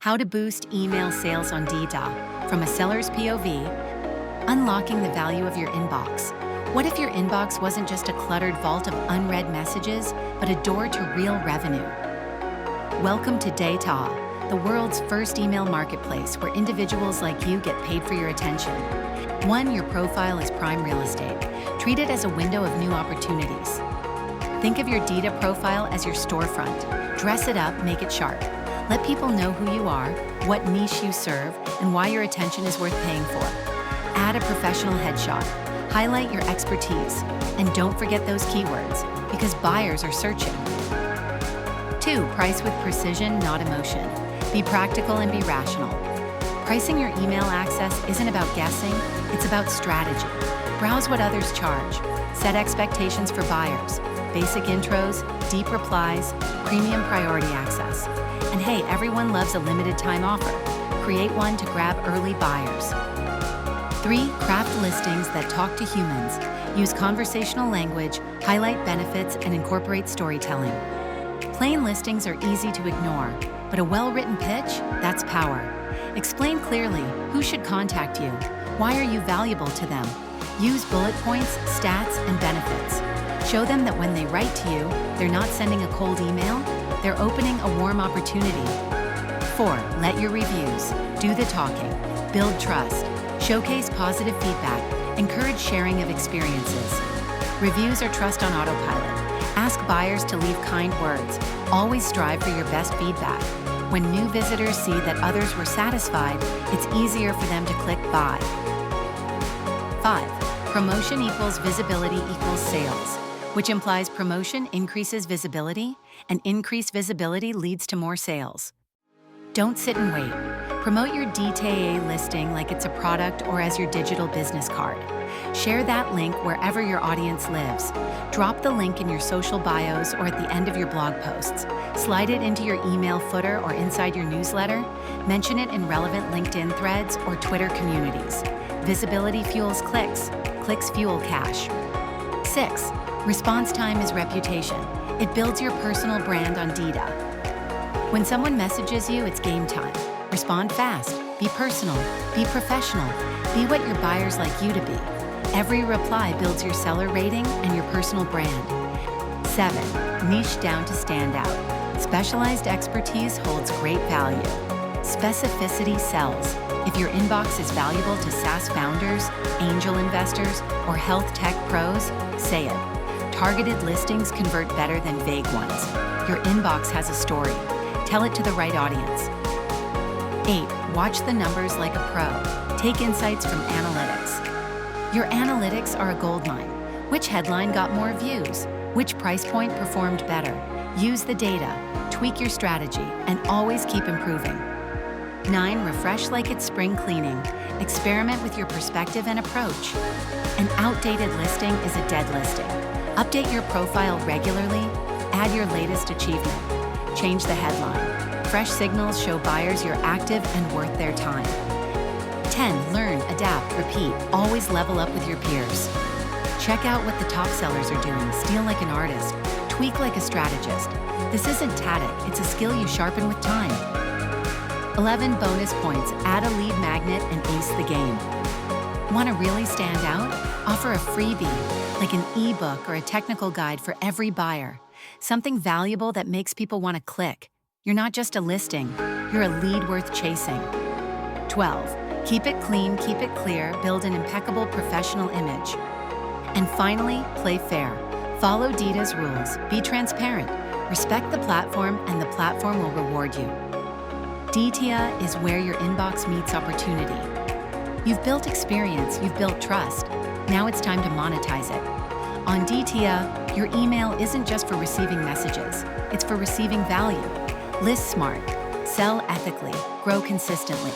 How to boost email sales on Deetaa from a seller's POV, unlocking the value of your inbox. What if your inbox wasn't just a cluttered vault of unread messages, but a door to real revenue? Welcome to Deetaa, the world's first email marketplace where individuals like you get paid for your attention. 1. Your profile is prime real estate. Treat it as a window of new opportunities. Think of your Deetaa profile as your storefront. Dress it up, make it sharp. Let people know who you are, what niche you serve, and why your attention is worth paying for. Add a professional headshot. Highlight your expertise. And don't forget those keywords, because buyers are searching. 2. Price with precision, not emotion. Be practical and be rational. Pricing your email access isn't about guessing, it's about strategy. Browse what others charge. Set expectations for buyers. Basic intros, deep replies, premium priority access. And hey, everyone loves a limited time offer. Create one to grab early buyers. 3. Craft listings that talk to humans. Use conversational language, highlight benefits, and incorporate storytelling. Plain listings are easy to ignore, but a well-written pitch, that's power. Explain clearly who should contact you, why are you valuable to them. Use bullet points, stats, and benefits. Show them that when they write to you, they're not sending a cold email, they're opening a warm opportunity. 4. Let your reviews do the talking. Build trust. Showcase positive feedback. Encourage sharing of experiences. Reviews are trust on autopilot. Ask buyers to leave kind words. Always strive for your best feedback. When new visitors see that others were satisfied, it's easier for them to click buy. 5. Promotion equals visibility equals sales, which implies promotion increases visibility, and increased visibility leads to more sales. Don't sit and wait. Promote your Deetaa listing like it's a product or as your digital business card. Share that link wherever your audience lives. Drop the link in your social bios or at the end of your blog posts. Slide it into your email footer or inside your newsletter. Mention it in relevant LinkedIn threads or Twitter communities. Visibility fuels clicks. Clicks fuel cash. 6. Response time is reputation. It builds your personal brand on Deetaa. When someone messages you, it's game time. Respond fast, be personal, be professional, be what your buyers like you to be. Every reply builds your seller rating and your personal brand. 7. Niche down to stand out. Specialized expertise holds great value. Specificity sells. If your inbox is valuable to SaaS founders, angel investors, or health tech pros, say it. Targeted listings convert better than vague ones. Your inbox has a story. Tell it to the right audience. 8. Watch the numbers like a pro. Take insights from analytics. Your analytics are a goldmine. Which headline got more views? Which price point performed better? Use the data, tweak your strategy, and always keep improving. 9. Refresh like it's spring cleaning. Experiment with your perspective and approach. An outdated listing is a dead listing. Update your profile regularly. Add your latest achievement. Change the headline. Fresh signals show buyers you're active and worth their time. 10. Learn, adapt, repeat. Always level up with your peers. Check out what the top sellers are doing. Steal like an artist. Tweak like a strategist. This isn't tactic, it's a skill you sharpen with time. 11. Bonus points. Add a lead magnet and ace the game. Want to really stand out? Offer a freebie, like an ebook or a technical guide for every buyer. Something valuable that makes people want to click. You're not just a listing, you're a lead worth chasing. 12. Keep it clean, keep it clear, build an impeccable professional image. And finally, play fair. Follow Deetaa's rules, be transparent, respect the platform, and the platform will reward you. Deetaa is where your inbox meets opportunity. You've built experience, you've built trust. Now it's time to monetize it. On Deetaa, your email isn't just for receiving messages, it's for receiving value. List smart, sell ethically, grow consistently.